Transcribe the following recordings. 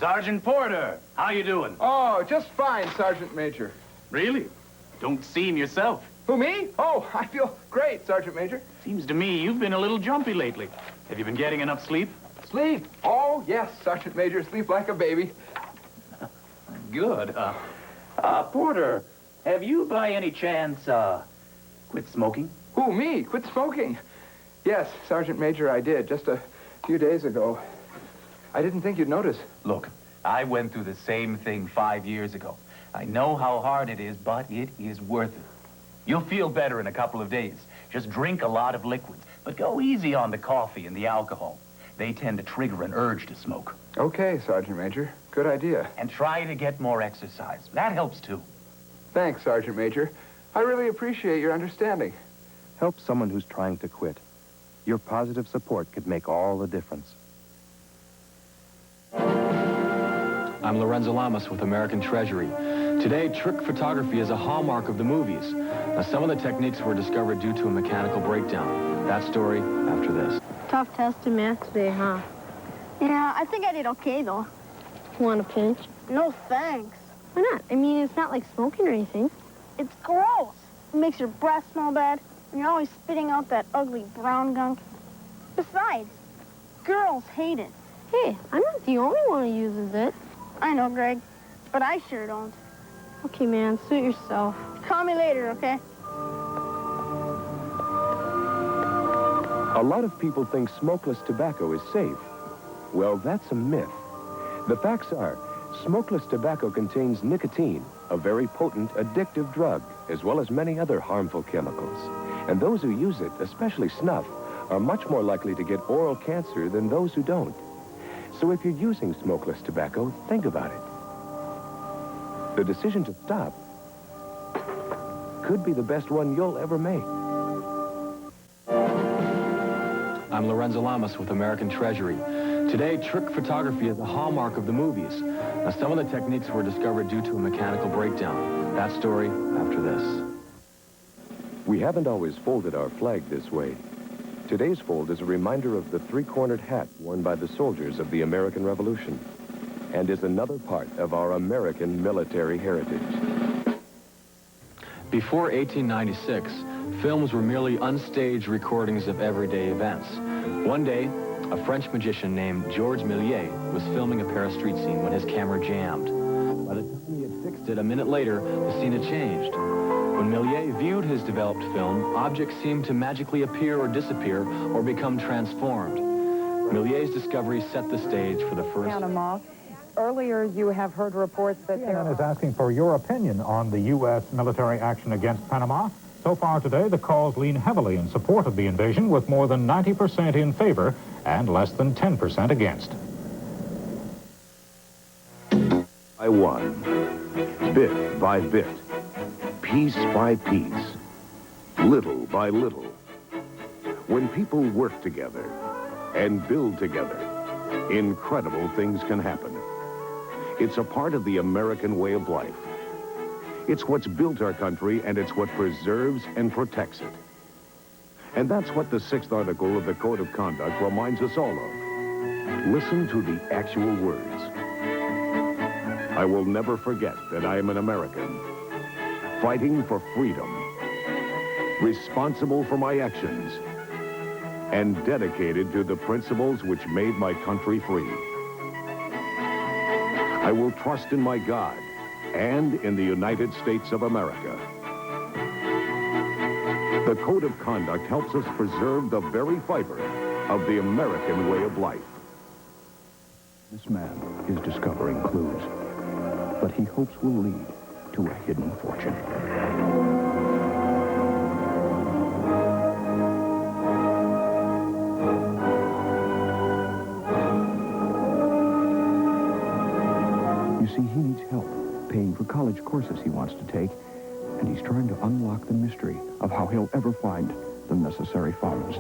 Sergeant Porter, how you doing? Oh, just fine, Sergeant Major. Really? Don't seem yourself. Who, me? Oh, I feel great, Sergeant Major. Seems to me you've been a little jumpy lately. Have you been getting enough sleep? Sleep? Oh, yes, Sergeant Major. Sleep like a baby. Good. Porter, have you by any chance, quit smoking? Who, me? Quit smoking? Yes, Sergeant Major, I did, just a few days ago. I didn't think you'd notice. Look, I went through the same thing 5 years ago. I know how hard it is, but it is worth it. You'll feel better in a couple of days. Just drink a lot of liquids, but go easy on the coffee and the alcohol. They tend to trigger an urge to smoke. Okay, Sergeant Major. Good idea. And try to get more exercise. That helps, too. Thanks, Sergeant Major. I really appreciate your understanding. Help someone who's trying to quit. Your positive support could make all the difference. I'm Lorenzo Lamas with American Treasury. Today, trick photography is a hallmark of the movies. Now, some of the techniques were discovered due to a mechanical breakdown. That story after this. Tough test in math today, huh? Yeah, I think I did okay, though. Want a pinch? No thanks. Why not? I mean, it's not like smoking or anything. It's gross. It makes your breath smell bad, and you're always spitting out that ugly brown gunk. Besides, girls hate it. Hey, I'm not the only one who uses it. I know, Greg, but I sure don't. Okay, man, suit yourself. Call me later, okay? A lot of people think smokeless tobacco is safe. Well, that's a myth. The facts are, smokeless tobacco contains nicotine, a very potent, addictive drug, as well as many other harmful chemicals. And those who use it, especially snuff, are much more likely to get oral cancer than those who don't. So if you're using smokeless tobacco, think about it. The decision to stop could be the best one you'll ever make. I'm Lorenzo Lamas with American Treasury. Today, trick photography is a hallmark of the movies. Now, some of the techniques were discovered due to a mechanical breakdown. That story after this. We haven't always folded our flag this way. Today's fold is a reminder of the three-cornered hat worn by the soldiers of the American Revolution, and is another part of our American military heritage. Before 1896, films were merely unstaged recordings of everyday events. One day, a French magician named Georges Méliès was filming a Paris street scene when his camera jammed. By the time he had fixed it, a minute later, the scene had changed. When Méliès viewed his developed film, objects seemed to magically appear or disappear or become transformed. Méliès's discovery set the stage for the first... Panama. Earlier, you have heard reports that SCN is asking for your opinion on the U.S. military action against Panama. So far today, the calls lean heavily in support of the invasion, with more than 90% in favor and less than 10% against. By one, bit by bit, piece by piece, little by little. When people work together and build together, incredible things can happen. It's a part of the American way of life. It's what's built our country, and it's what preserves and protects it. And that's what the 6th article of the Code of Conduct reminds us all of. Listen to the actual words. I will never forget that I am an American, fighting for freedom, responsible for my actions, and dedicated to the principles which made my country free. I will trust in my God and in the United States of America. The Code of Conduct helps us preserve the very fiber of the American way of life. This man is discovering clues, but he hopes will lead to a hidden fortune. You see, he needs help paying for college courses he wants to take, and he's trying to unlock the mystery of how he'll ever find the necessary funds.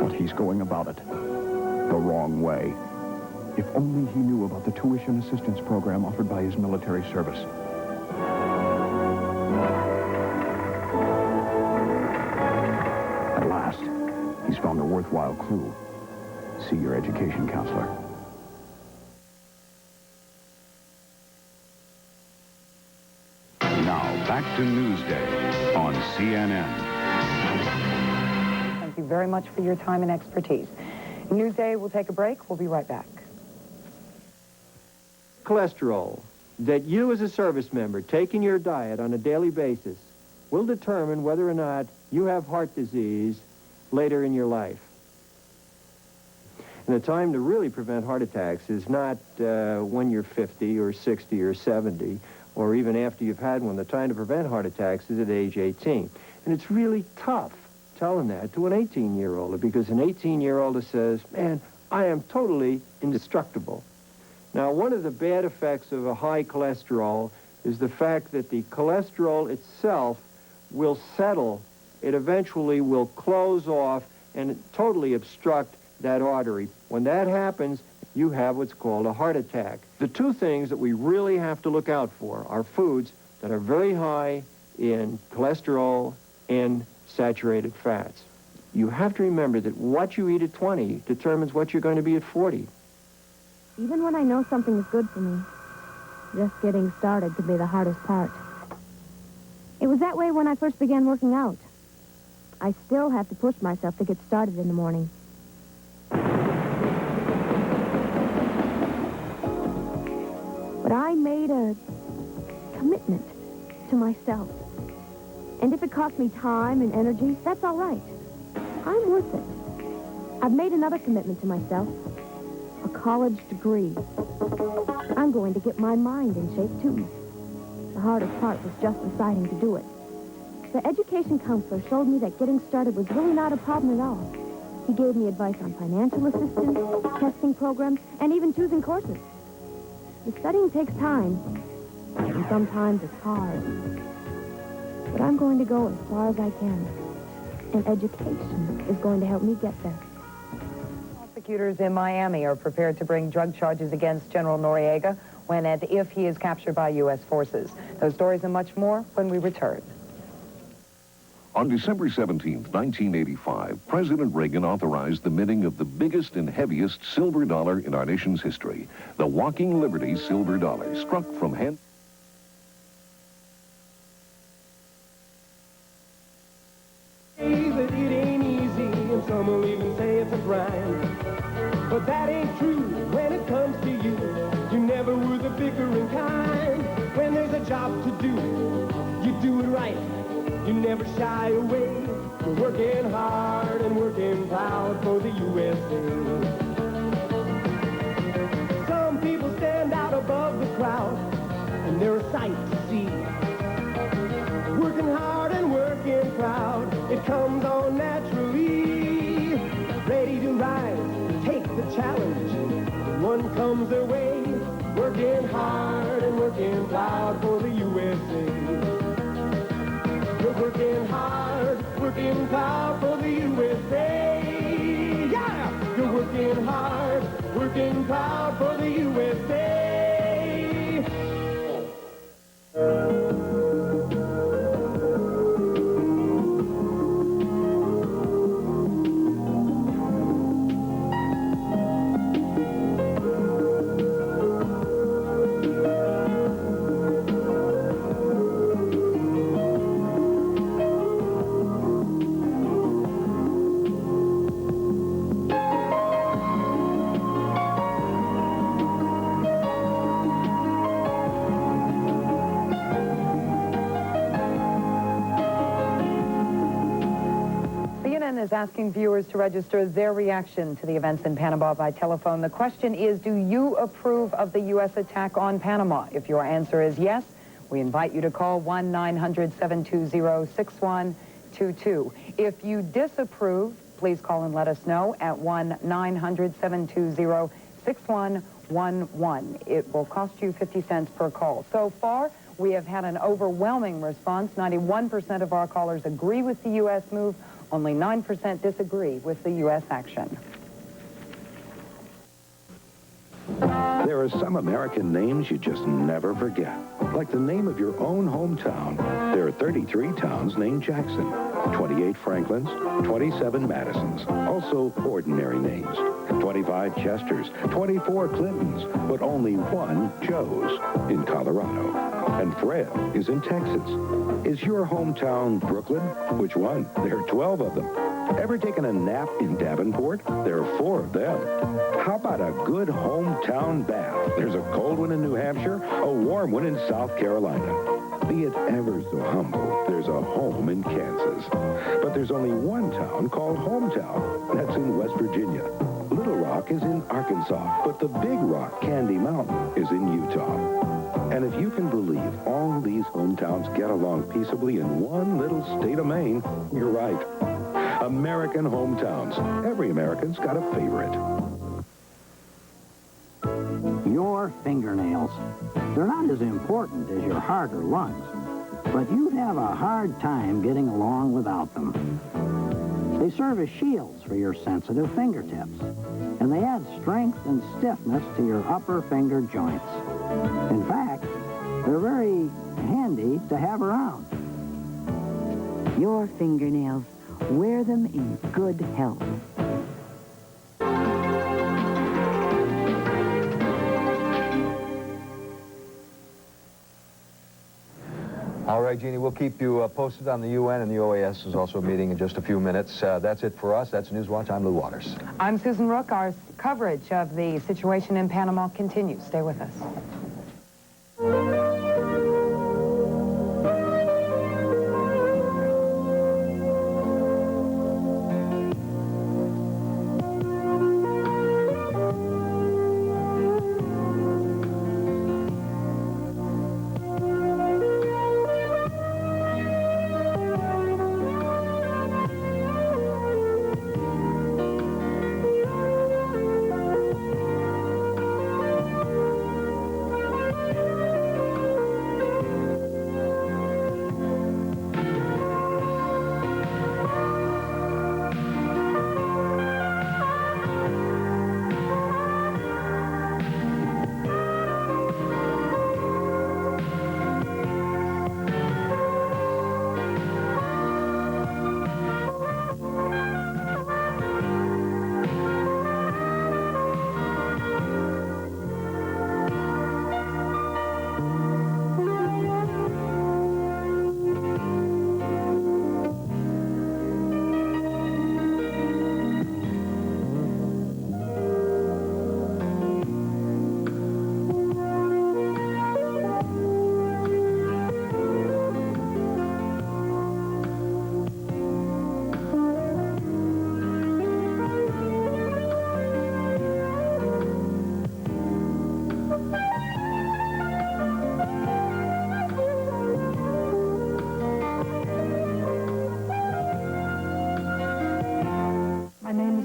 But he's going about it the wrong way. If only he knew about the tuition assistance program offered by his military service. At last, he's found a worthwhile clue. See your education counselor. Now, back to Newsday on CNN. Thank you very much for your time and expertise. Newsday will take a break. We'll be right back. Cholesterol that you as a service member take in your diet on a daily basis will determine whether or not you have heart disease later in your life. And the time to really prevent heart attacks is not when you're 50 or 60 or 70 or even after you've had one. The time to prevent heart attacks is at age 18. And it's really tough telling that to an 18-year-old, because an 18-year-old says, man, I am totally indestructible. Now, one of the bad effects of a high cholesterol is the fact that the cholesterol itself will settle. It eventually will close off and totally obstruct that artery. When that happens, you have what's called a heart attack. The two things that we really have to look out for are foods that are very high in cholesterol and saturated fats. You have to remember that what you eat at 20 determines what you're going to be at 40. Even when I know something is good for me, just getting started could be the hardest part. It was that way when I first began working out. I still have to push myself to get started in the morning. But I made a commitment to myself. And if it costs me time and energy, that's all right. I'm worth it. I've made another commitment to myself. A college degree. I'm going to get my mind in shape, too. The hardest part was just deciding to do it. The education counselor showed me that getting started was really not a problem at all. He gave me advice on financial assistance, testing programs, and even choosing courses. The studying takes time, and sometimes it's hard. But I'm going to go as far as I can. And education is going to help me get there. Prosecutors in Miami are prepared to bring drug charges against General Noriega when and if he is captured by U.S. forces. Those stories and much more when we return. On December 17, 1985, President Reagan authorized the minting of the biggest and heaviest silver dollar in our nation's history, the Walking Liberty silver dollar, struck from hand. That it ain't easy, and some will even say it's a grind. But that ain't true when it comes to you. You never were the bickering kind. When there's a job to do, you do it right. You never shy away. You're working hard and working proud for the USA. Some people stand out above the crowd, and they're a sight to see. Working hard and working proud, it comes on naturally. Ready to rise and take the challenge. One comes their way, working hard and working proud for the USA. You're working hard, working proud for the USA. Yeah! You're working hard, working proud for the USA. Is asking viewers to register their reaction to the events in Panama by telephone. The question is, do you approve of the U.S. attack on Panama? If your answer is yes, we invite you to call 1-900-720-6122. If you disapprove, please call and let us know at 1-900-720-6111. It will cost you 50 cents per call. So far, we have had an overwhelming response. 91% of our callers agree with the U.S. move. Only 9% disagree with the U.S. action. There are some American names you just never forget. Like the name of your own hometown. There are 33 towns named Jackson, 28 Franklins, 27 Madisons, also ordinary names, 25 Chesters, 24 Clintons, but only one Joes in Colorado. And Fred is in Texas. Is your hometown Brooklyn? Which one? There are 12 of them. Ever taken a nap in Davenport? There are 4 of them. How about a good hometown bath? There's a cold one in New Hampshire, a warm one in South Carolina. Be it ever so humble, there's a home in Kansas. But there's only one town called Hometown. That's in West Virginia. Little Rock is in Arkansas, but the Big Rock Candy Mountain is in Utah. And if you can believe all these hometowns get along peaceably in one little state of Maine, you're right. American hometowns. Every American's got a favorite. Your fingernails. They're not as important as your heart or lungs, but you'd have a hard time getting along without them. They serve as shields for your sensitive fingertips, and they add strength and stiffness to your upper finger joints. In fact, they're very handy to have around. Your fingernails. Wear them in good health. All right, Jeannie, we'll keep you posted on the UN, and the OAS is also meeting in just a few minutes. That's it for us. That's Newswatch. I'm Lou Waters. I'm Susan Rook. Our coverage of the situation in Panama continues. Stay with us.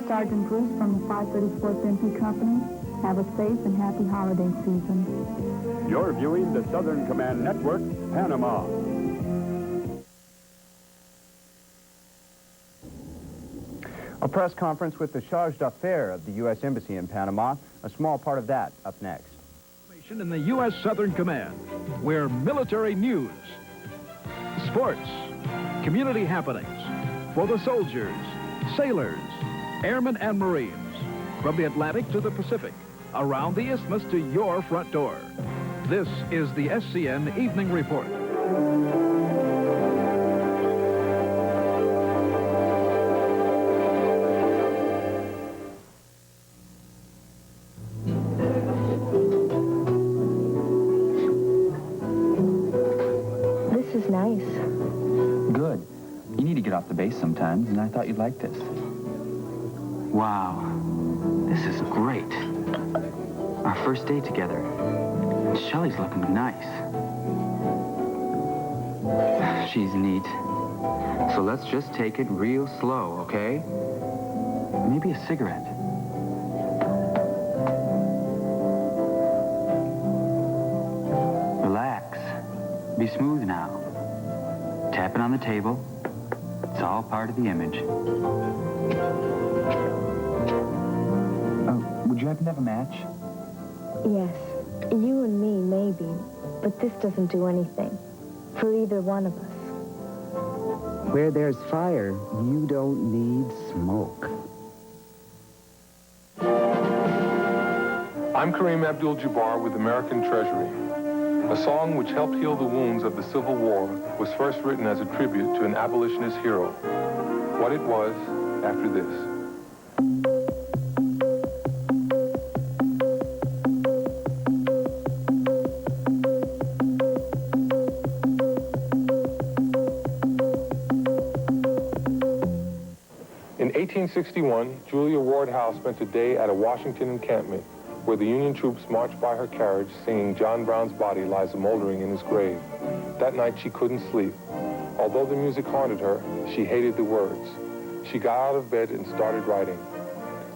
Sergeant Bruce from the 534th MP Company. Have a safe and happy holiday season. You're viewing the Southern Command Network, Panama. A press conference with the charge d'affaires of the U.S. Embassy in Panama. A small part of that up next. In the U.S. Southern Command, where military news, sports, community happenings for the soldiers, sailors, airmen, and Marines, from the Atlantic to the Pacific, around the Isthmus to your front door. This is the SCN Evening Report. This is nice. Good. You need to get off the base sometimes, and I thought you'd like this. Wow, this is great. Our first day together. Shelley's looking nice. She's neat. So let's just take it real slow, okay? Maybe a cigarette. Relax. Be smooth now. Tapping on the table. It's all part of the image. Would you happen to have a match? Yes, you and me, maybe, but this doesn't do anything for either one of us. Where there's fire, you don't need smoke. I'm Kareem Abdul-Jabbar with American Treasury. A song which helped heal the wounds of the Civil War was first written as a tribute to an abolitionist hero. What it was after this. In 1861, Julia Ward Howe spent a day at a Washington encampment where the Union troops marched by her carriage singing John Brown's body lies moldering in his grave. That night she couldn't sleep. Although the music haunted her, she hated the words. She got out of bed and started writing.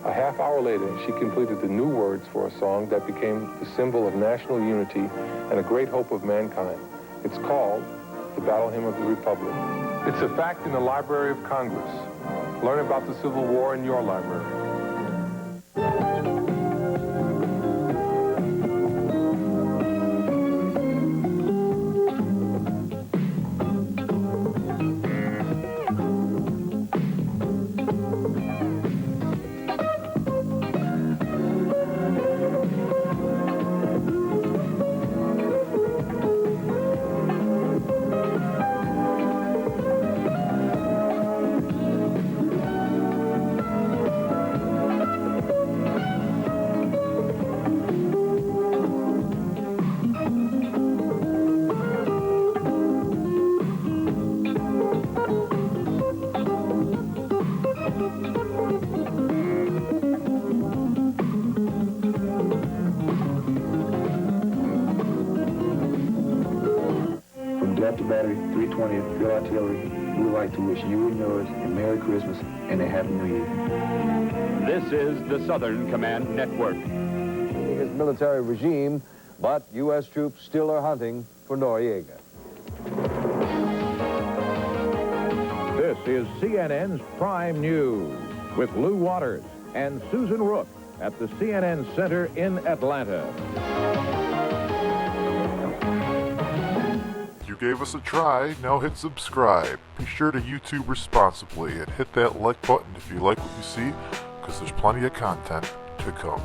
A half hour later, she completed the new words for a song that became the symbol of national unity and a great hope of mankind. It's called the Battle Hymn of the Republic. It's a fact in the Library of Congress. Learn about the Civil War in your library. Delta Battery, 320th Field Artillery, we would like to wish you and yours a Merry Christmas and a Happy New Year. This is the Southern Command Network. His military regime, but U.S. troops still are hunting for Noriega. This is CNN's Prime News with Lou Waters and Susan Rook at the CNN Center in Atlanta. You gave us a try, now hit subscribe. Be sure to YouTube responsibly and hit that like button if you like what you see, because there's plenty of content to come.